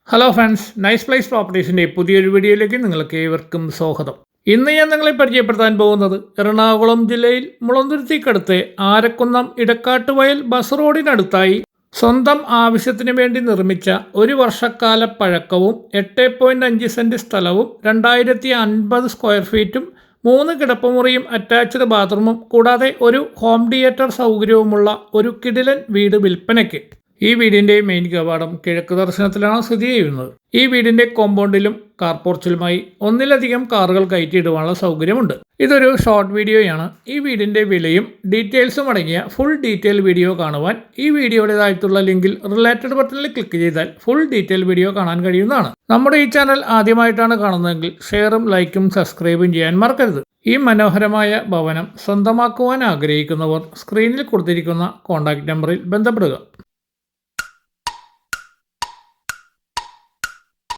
Hello friends, nice place പ്രോപ്പർട്ടീസിൻ്റെ പുതിയൊരു വീഡിയോയിലേക്ക് നിങ്ങൾക്ക് ഏവർക്കും സ്വാഗതം. ഇന്ന് ഞാൻ നിങ്ങളെ പരിചയപ്പെടുത്താൻ പോകുന്നത് എറണാകുളം ജില്ലയിൽ മുളന്തുരുത്തിക്കടുത്ത് ആരക്കുന്നം ഇടക്കാട്ടുവയൽ ബസ് റോഡിനടുത്തായി സ്വന്തം ആവശ്യത്തിന് വേണ്ടി നിർമ്മിച്ച 1 വർഷക്കാല പഴക്കവും 8.5 സെൻറ്റ് സ്ഥലവും 2050 സ്ക്വയർ ഫീറ്റും 3 കിടപ്പുമുറിയും അറ്റാച്ച്ഡ് ബാത്റൂമും കൂടാതെ ഒരു ഹോം തിയേറ്റർ സൗകര്യവുമുള്ള ഒരു കിടിലൻ വീട് വിൽപ്പനയ്ക്ക്. ഈ വീടിൻ്റെ മെയിൻ കവാടം കിഴക്ക് ദർശനത്തിലാണ് സ്ഥിതി ചെയ്യുന്നത്. ഈ വീടിൻ്റെ കോമ്പൗണ്ടിലും കാർ പോർച്ചിലുമായി ഒന്നിലധികം കാറുകൾ കയറ്റിയിടുവാനുള്ള സൗകര്യമുണ്ട്. ഇതൊരു ഷോർട്ട് വീഡിയോയാണ്. ഈ വീടിൻ്റെ വിലയും ഡീറ്റെയിൽസും അടങ്ങിയ ഫുൾ ഡീറ്റെയിൽ വീഡിയോ കാണുവാൻ ഈ വീഡിയോയുടേതായിട്ടുള്ള ലിങ്കിൽ റിലേറ്റഡ് ബട്ടണിൽ ക്ലിക്ക് ചെയ്താൽ ഫുൾ ഡീറ്റെയിൽ വീഡിയോ കാണാൻ കഴിയുന്നതാണ്. നമ്മുടെ ഈ ചാനൽ ആദ്യമായിട്ടാണ് കാണുന്നതെങ്കിൽ ഷെയറും ലൈക്കും സബ്സ്ക്രൈബും ചെയ്യാൻ മറക്കരുത്. ഈ മനോഹരമായ ഭവനം സ്വന്തമാക്കുവാൻ ആഗ്രഹിക്കുന്നവർ സ്ക്രീനിൽ കൊടുത്തിരിക്കുന്ന കോൺടാക്റ്റ് നമ്പറിൽ ബന്ധപ്പെടുക.